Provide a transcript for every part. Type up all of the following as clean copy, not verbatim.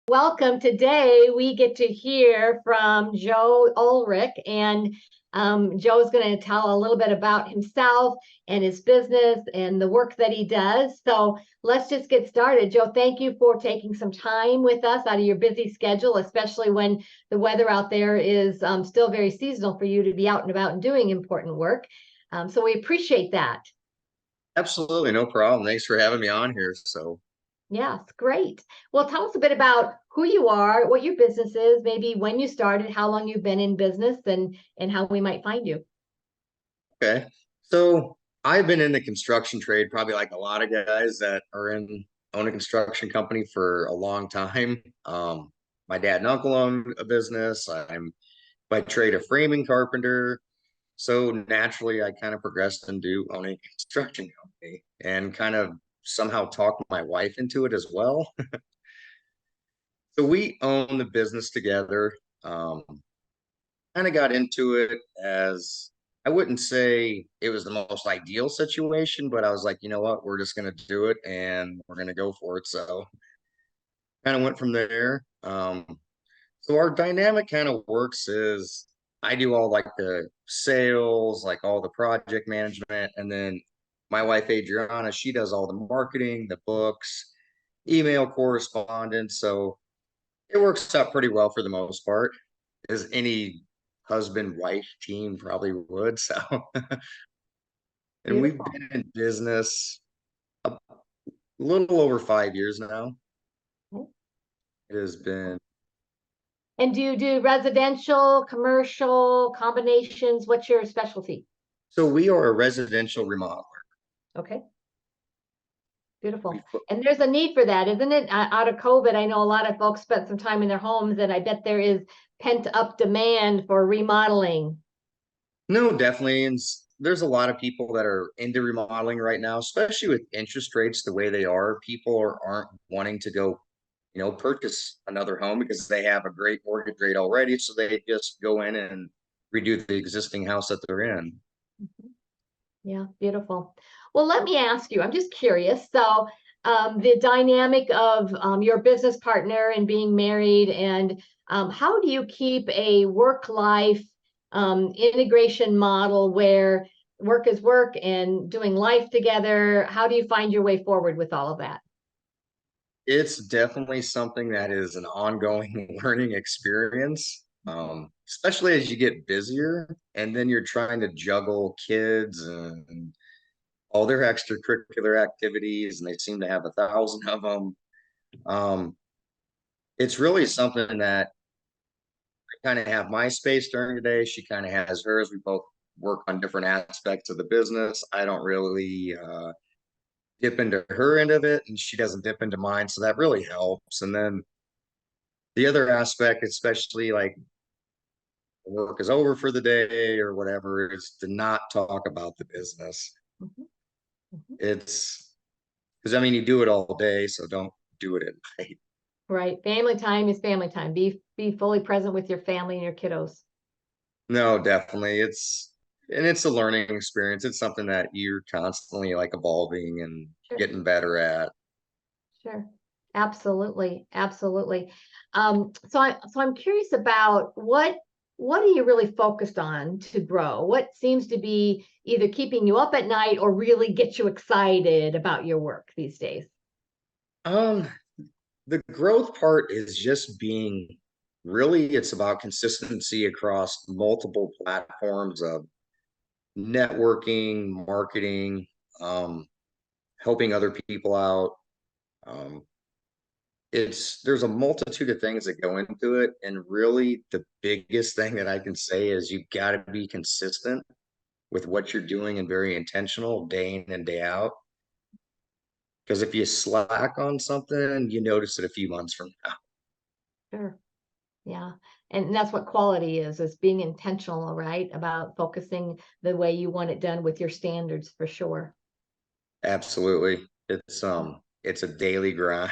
Welcome. Today we get to hear from Joe Ulrich, and Joe's going to tell a little bit about himself and his business and the work that he does. So let's just get started. Joe, thank you for taking some time with us out of your busy schedule, especially when the weather out there is still very seasonal for you to be out and about and doing important work. So we appreciate that. Absolutely, no problem. Thanks for having me on here. Yes, great. Well, tell us a bit about who you are, what your business is, maybe when you started, how long you've been in business, and how we might find you. Okay. So I've been in the construction trade, probably like a lot of guys that are own a construction company for a long time. My dad and uncle own a business. I'm by trade a framing carpenter. So naturally, I kind of progressed into owning a construction company and kind of somehow talked my wife into it as well. So we own the business together. Um, Kind of got into it as I wouldn't say it was the most ideal situation, but I was like, you know what, we're just gonna do it and we're gonna go for it. So kind of went from there. So our dynamic kind of works is I do all like the sales, like all the project management, and then my wife Adrianna, she does all the marketing, the books, email correspondence. So it works out pretty well for the most part, as any husband wife team probably would. So, and we've Beautiful. been in business a little over 5 years now. Okay. It has been, And do you do residential, commercial, combinations? What's your specialty? so we are a residential remodeler. Okay, We beautiful. put, And there's a need for that, isn't it? Out of COVID, I know a lot of folks spent some time in their homes, and I bet there is pent up demand for remodeling. no, definitely. And there's a lot of people that are into remodeling right now, especially with interest rates the way they are. People aren't wanting to go, purchase another home because they have a great mortgage rate already. So they just go in and redo the existing house that they're in. Mhm. Yeah, beautiful. Well, let me ask you, I'm just curious. So, the dynamic of your business partner and being married, and how do you keep a work life integration model where work is work and doing life together? How do you find your way forward with all of that? It's definitely something that is an ongoing learning experience, especially as you get busier and then you're trying to juggle kids and all their extracurricular activities, and they seem to have 1,000 of them. Um, it's really something that I kind of have my space during the day. She kind of has hers. We both work on different aspects of the business. I don't really dip into her end of it, and she doesn't dip into mine. So that really helps. And then the other aspect, especially like work is over for the day or whatever, is to not talk about the business. Mhm, mhm. It's because I mean, you do it all day, so don't do it at night. Right. Family time is family time. Be fully present with your family and your kiddos. No, definitely. It's a learning experience. It's something that you're constantly like evolving and Sure. getting better at. Sure. Absolutely. Absolutely. So I'm curious about what are you really focused on to grow? What seems to be either keeping you up at night or really get you excited about your work these days? Um, the growth part is just being really, it's about consistency across multiple platforms of networking, marketing, um, helping other people out. Um, there's a multitude of things that go into it, and really the biggest thing that I can say is you got to be consistent with what you're doing and very intentional day in and day out. Because if you slack on something, you notice it a few months from now. Sure. Yeah. And that's what quality is being intentional, right? About focusing the way you want it done with your standards for sure. Absolutely. It's a daily grind.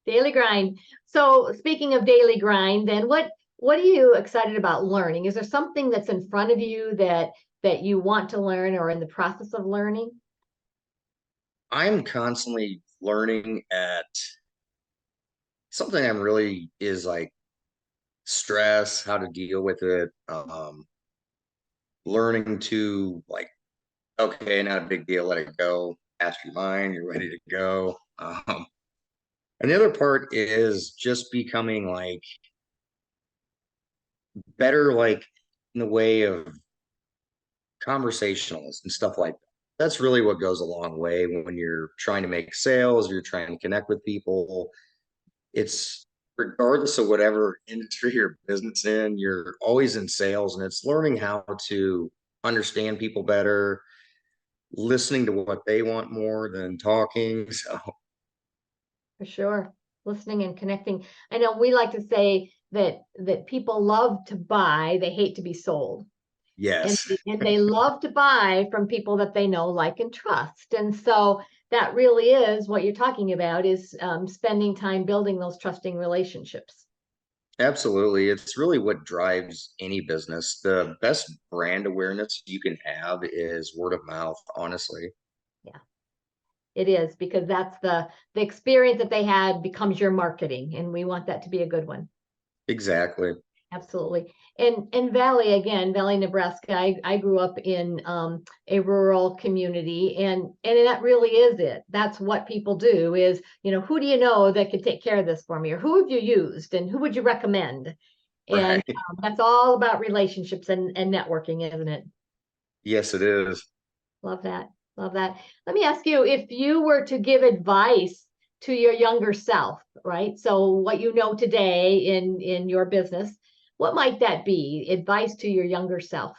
Daily grind. So speaking of daily grind, then what are you excited about learning? Is there something that's in front of you that you want to learn or in the process of learning? I'm constantly learning at something I'm really is like stress, how to deal with it, learning to like, okay, not a big deal, let it go. Ask your mind, you're ready to go. And the other part is just becoming like better, like in the way of conversationalist and stuff like that. That's really what goes a long way when you're trying to make sales, you're trying to connect with people. It's regardless of whatever industry or business in, you're always in sales, and it's learning how to understand people better, listening to what they want more than talking. So, For sure. Listening and connecting. I know we like to say that people love to buy, they hate to be sold. And, yes, and they love to buy from people that they know, like, and trust. And so that really is what you're talking about, is spending time building those trusting relationships. absolutely. It's really what drives any business. The best brand awareness you can have is word of mouth, honestly. Yeah, it is, because that's the experience that they had becomes your marketing, and we want that to be a good one. Exactly. Absolutely. And Valley, again, Valley, Nebraska, I grew up in a rural community, and that really is it. That's what people do is, who do you know that could take care of this for me? Or who have you used and who would you recommend? And Right. that's all about relationships and networking, isn't it? Yes, it is. Love that. Love that. Let me ask you, if you were to give advice to your younger self, right? So what you know today in your business, what might that be? Advice to your younger self.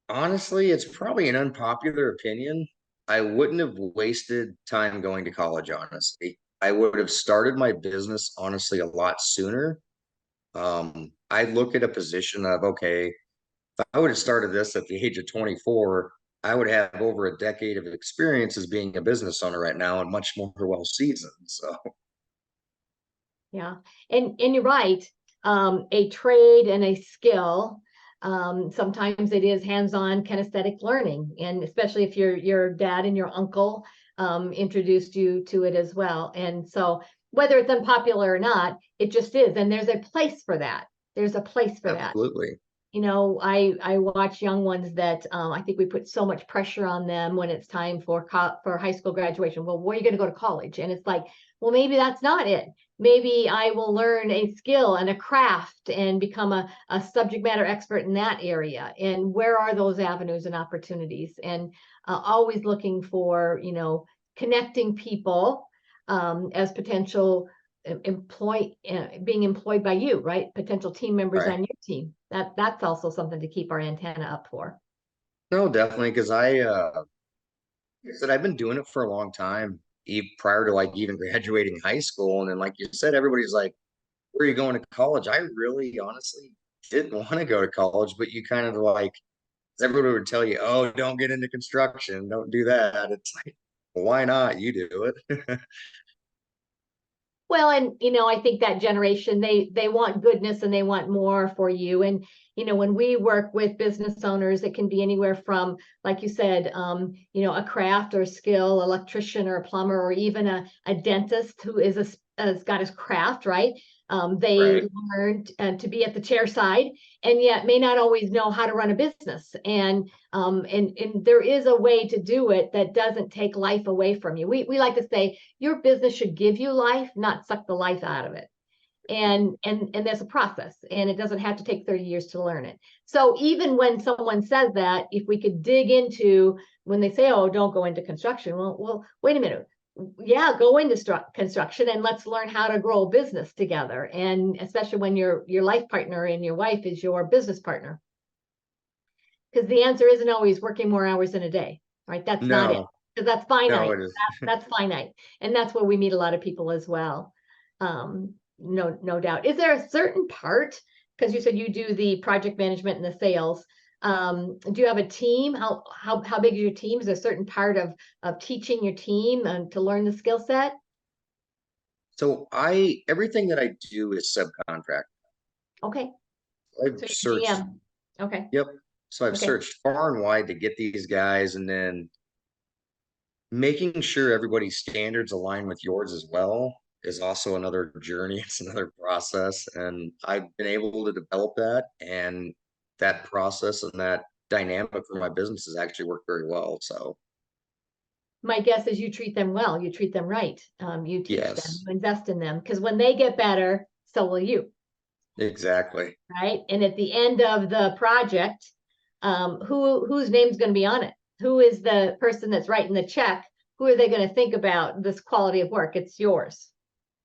Honestly, it's probably an unpopular opinion. I wouldn't have wasted time going to college, honestly. I would have started my business, honestly, a lot sooner. I look at a position of, okay, if I would have started this at the age of 24, I would have over a decade of experience as being a business owner right now and much more well seasoned. So, Yeah. And you're right. A trade and a skill. Sometimes it is hands-on kinesthetic learning, and especially if your dad and your uncle introduced you to it as well. And so whether it's unpopular or not, it just is. And there's a place for that. There's a place for that. absolutely. I watch young ones that I think we put so much pressure on them when it's time for high school graduation. Well, where are you going to go to college? And it's like, well, maybe that's not it. Maybe I will learn a skill and a craft and become a subject matter expert in that area. And where are those avenues and opportunities? And always looking for, connecting people as potential being employed by you, right? Potential team members Right. on your team. That's also something to keep our antenna up for. No, definitely. Because like I said, I've been doing it for a long time, prior to like even graduating high school. And then, like you said, everybody's like, where are you going to college? I really honestly didn't want to go to college, but you kind of like, everybody would tell you, oh, don't get into construction, don't do that. It's like, well, why not? You do it. Well, and I think that generation, they want goodness and they want more for you. And when we work with business owners, it can be anywhere from, like you said, a craft or a skill, electrician or a plumber, or even a dentist who has got his craft, right? They Right. learned to be at the chair side, and yet may not always know how to run a business. And there is a way to do it that doesn't take life away from you. We like to say your business should give you life, not suck the life out of it. And there's a process, and it doesn't have to take 30 years to learn it. So even when someone says that, if we could dig into when they say, oh, don't go into construction, well, wait a minute. Yeah, go into construction and let's learn how to grow a business together. And especially when your life partner and your wife is your business partner, because the answer isn't always working more hours in a day, right? That's not it, No, because that's no, finite. it is. That's finite, and that's where we meet a lot of people as well. No doubt. Is there a certain part, because you said you do the project management and the sales? Do you have a team? How big is your team? Is there a certain part of teaching your team to learn the skill set? So everything that I do is subcontract. Okay, I've so you're searched, GM. Okay, yep. So I've okay. searched far and wide to get these guys, and then making sure everybody's standards align with yours as well. is also another journey. It's another process. And I've been able to develop that, and that process and that dynamic for my business has actually worked very well. So, My guess is you treat them well, you treat them right. You teach them, yes, you invest in them, because when they get better, so will you, exactly. right? And at the end of the project, whose name's going to be on it? Who is the person that's writing the check? Who are they going to think about this quality of work? It's yours.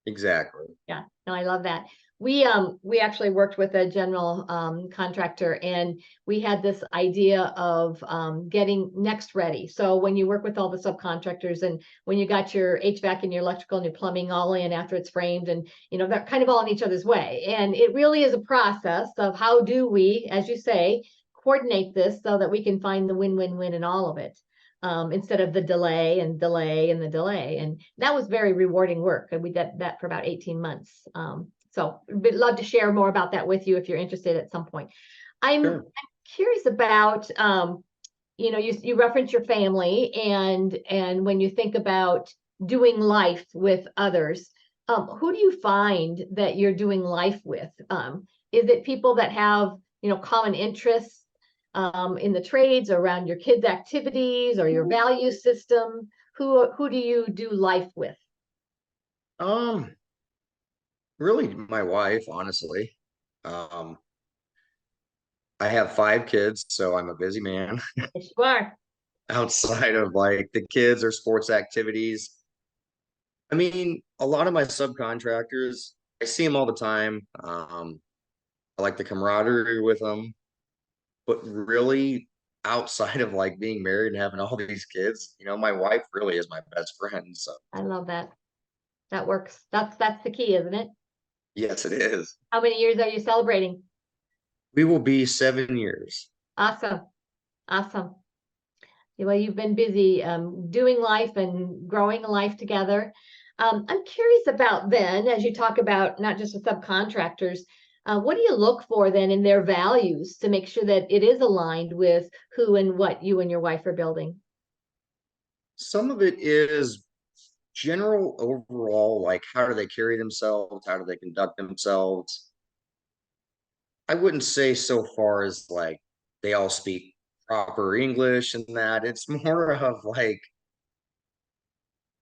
Exactly. Yeah, no, I love that. We actually worked with a general contractor, and we had this idea of getting next ready. So when you work with all the subcontractors, and when you got your HVAC and your electrical and your plumbing all in after it's framed, and they're kind of all in each other's way. And it really is a process of how do we, as you say, coordinate this so that we can find the win-win-win in all of it. Instead of the delay and delay and the delay. And that was very rewarding work. And we did that for about 18 months. So we'd love to share more about that with you if you're interested at some point. I'm Sure. curious about, you reference your family, and when you think about doing life with others, who do you find that you're doing life with? Is it people that have, common interests in the trades, around your kids' activities or your value system? Who do you do life with? Um, Really my wife, honestly. Um, I have 5 kids, so I'm a busy man. Yes, you are. Outside of like the kids or sports activities, I mean, a lot of my subcontractors, I see them all the time. I like the camaraderie with them, but really outside of like being married and having all these kids, my wife really is my best friend. So I love that. That works. That's the key, isn't it? yes, it is. How many years are you celebrating? We will be 7 years. Awesome. Awesome. Well, you've been busy doing life and growing a life together. I'm curious about then, as you talk about not just the subcontractors, what do you look for then in their values to make sure that it is aligned with who and what you and your wife are building? Some of it is general overall, like how do they carry themselves? How do they conduct themselves? I wouldn't say so far as like they all speak proper English and that. It's more of like,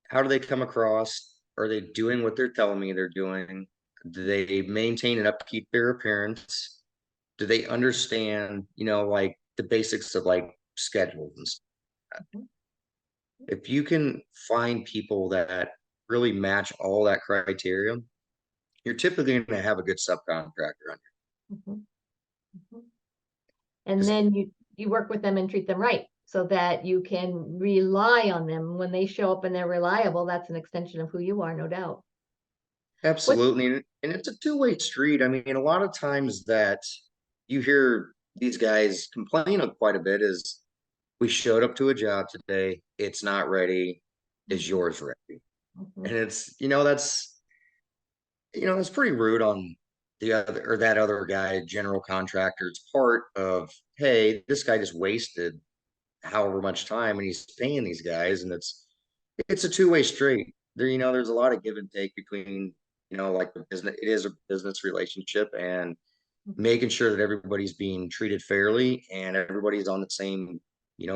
how do they come across? Are they doing what they're telling me they're doing? Do they maintain and upkeep their appearance? Do they understand, like the basics of like schedules and stuff? Mhm. If you can find people that really match all that criteria, you're typically going to have a good subcontractor on Mhm. Mhm. And you. then you work with them and treat them right so that you can rely on them when they show up and they're reliable. That's an extension of who you are, no doubt. What Absolutely. And it's a two-way street. I mean, a lot of times that you hear these guys complain of quite a bit is we showed up to a job today, it's not ready, is Mhm. yours ready? And Mhm. it's, that's pretty rude on the other or that other guy, general contractor's part of, hey, this guy just wasted however much time and he's paying these guys, and it's a two-way street. There's a lot of give and take between, like the business, it is a business relationship, and making sure that everybody's being treated fairly and everybody's on the same,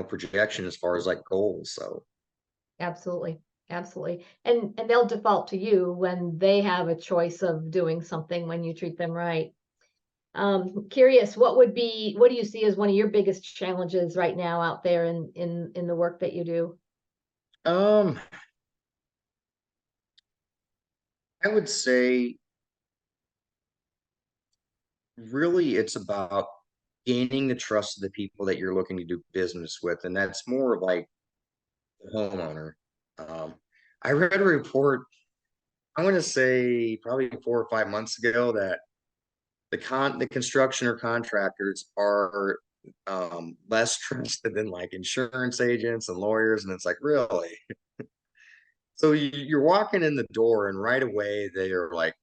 projection as far as like goals. So Absolutely. Absolutely. And they'll default to you when they have a choice of doing something when you treat them right. Curious, what do you see as one of your biggest challenges right now out there in the work that you do? um I would say really it's about gaining the trust of the people that you're looking to do business with, and that's more of like the homeowner. um I read a report, I want to say probably 4 or 5 months ago, that the construction or contractors are less trusted than like insurance agents and lawyers, and it's like, really? So you're walking in the door and right away they are like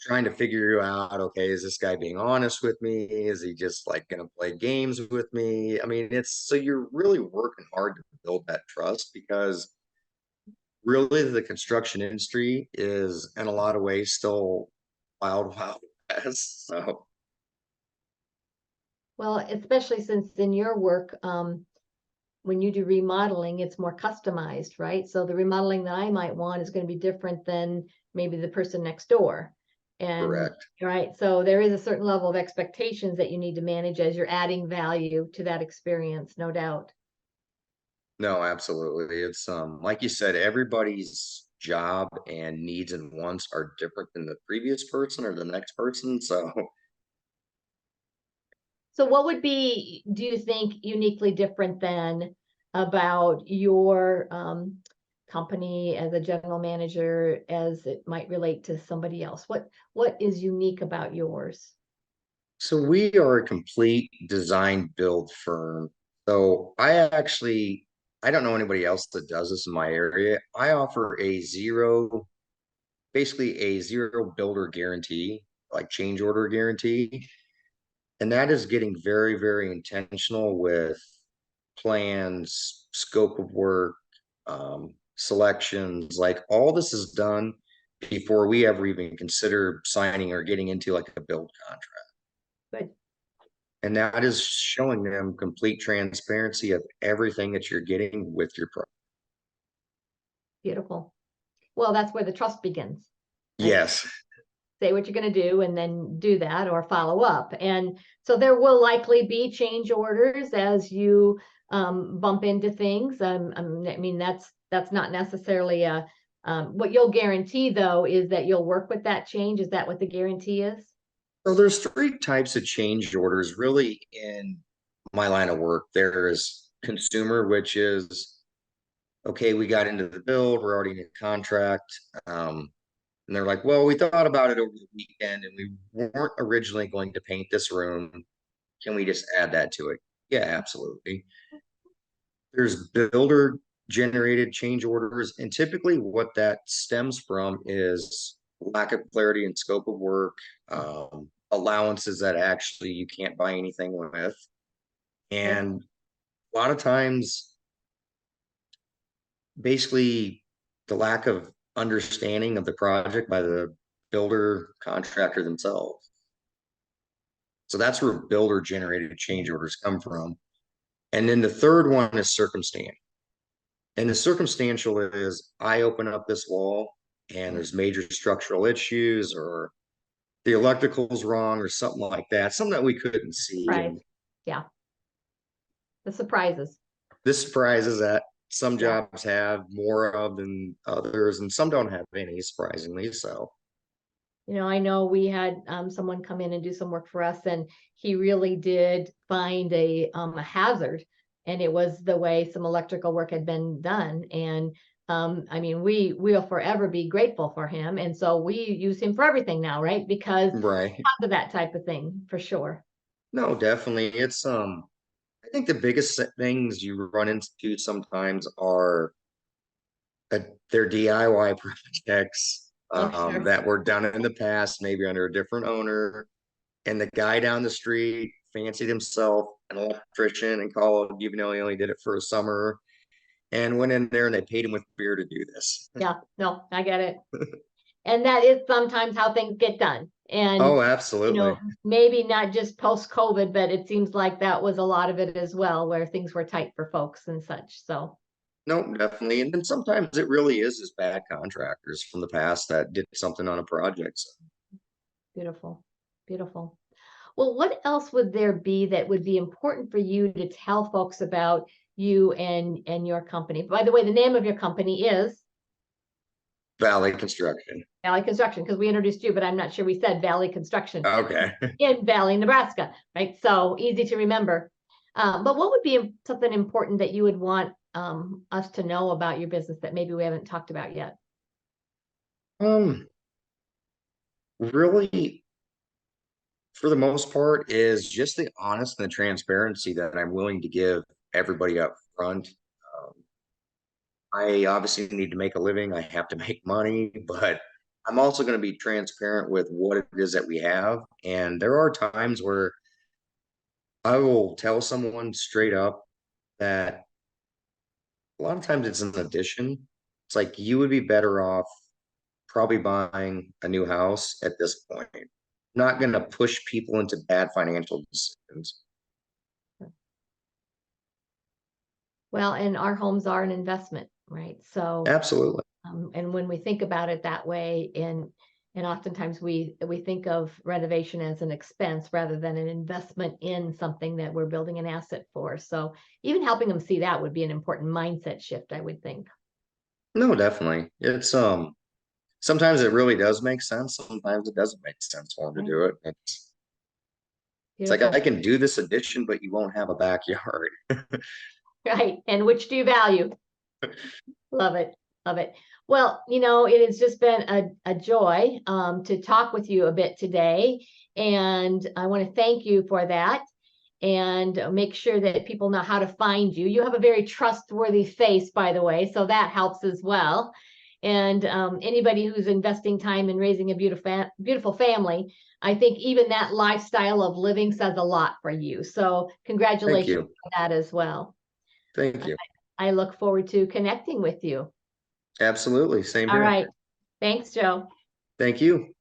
trying to figure you out. Okay, is this guy being honest with me? Is he just like gonna play games with me? I mean, it's so you're really working hard to build that trust, because really the construction industry is in a lot of ways still wild, wild west. So Well, especially since in your work, when you do remodeling, it's more customized, right? So the remodeling that I might want is going to be different than maybe the person next door. And correct. right, so there is a certain level of expectations that you need to manage as you're adding value to that experience, no doubt. No, absolutely. It's like you said, everybody's job and needs and wants are different than the previous person or the next person. So So what would be, do you think, uniquely different than about your company as a general manager as it might relate to somebody else? What is unique about yours? we are a complete design build firm. So I don't know anybody else that does this in my area. I offer basically a zero builder guarantee, like change order guarantee. And that is getting very, very intentional with plans, scope of work, selections. Like all this is done before we ever even consider signing or getting into like a build contract. Good, And that is showing them complete transparency of everything that you're getting with your product. beautiful. Well, that's where the trust begins, right? Yes. Say what you're going to do and then do that or follow up. And so there will likely be change orders as you bump into things. I mean, that's not necessarily a what you'll guarantee though is that you'll work with that change. Is that what the guarantee is? So there's three types of change orders really in my line of work. There's consumer, which is okay, we got into the build, we're already in a contract. And they're like, well, we thought about it over the weekend and we weren't originally going to paint this room. Can we just add that to it? Yeah, absolutely. There's builder generated change orders. And typically, what that stems from is lack of clarity and scope of work, allowances that actually you can't buy anything with. Yep. And a lot of times, basically, the lack of understanding of the project by the builder contractor themselves. So that's where builder generated change orders come from. And then the third one is circumstantial. And the circumstantial is I open up this wall and there's major structural issues or the electrical's wrong or something like that, something that we couldn't see. Right. And Yeah. The surprises. this surprises that some Yeah. jobs have more of than others, and some don't have any, surprisingly. So, I know we had someone come in and do some work for us, and he really did find a hazard, and it was the way some electrical work had been done. And I mean, we will forever be grateful for him, and so we use him for everything now, right? Because right. of that type of thing, for sure. No, definitely. I think the biggest things you run into sometimes are their DIY projects Oh, sure. that were done in the past, maybe under a different owner. And the guy down the street fancied himself an electrician and called, even though he only did it for a summer, and went in there and they paid him with beer to do this. Yeah, no, I get it. And that is sometimes how things get done. And Oh, absolutely. maybe not just post COVID, but it seems like that was a lot of it as well, where things were tight for folks and such. So No, definitely. And then sometimes it really is just bad contractors from the past that did something on a project. So, beautiful, beautiful. Well, what else would there be that would be important for you to tell folks about you and your company? By the way, the name of your company is Valley Construction. Valley Construction, because we introduced you, but I'm not sure we said Valley Construction Okay. in Valley, Nebraska, right? So easy to remember. But what would be something important that you would want us to know about your business that maybe we haven't talked about yet? Really, for the most part, is just the honest and the transparency that I'm willing to give everybody up front. Um, I obviously need to make a living. I have to make money, but I'm also going to be transparent with what it is that we have. And there are times where I will tell someone straight up that a lot of times it's an addition. It's like you would be better off probably buying a new house at this point. Not going to push people into bad financial decisions. Well, and our homes are an investment, right? So, Absolutely. and when we think about it that way, and oftentimes we think of renovation as an expense rather than an investment in something that we're building an asset for. So even helping them see that would be an important mindset shift, I would think. No, definitely. It's sometimes it really does make sense. Sometimes it doesn't make sense for them to Right. do it. It's like I Beautiful. can do this addition, but you won't have a backyard. Right. And which do you value? Love it. Love it. Well, it has just been a joy to talk with you a bit today. And I want to thank you for that and make sure that people know how to find you. You have a very trustworthy face, by the way, so that helps as well. And anybody who's investing time in raising a beautiful family, I think even that lifestyle of living says a lot for you. So Thank congratulations you. on that as well. Thank you. I look forward to connecting with you. Absolutely. Same All here. right. Thanks, Joe. Thank you.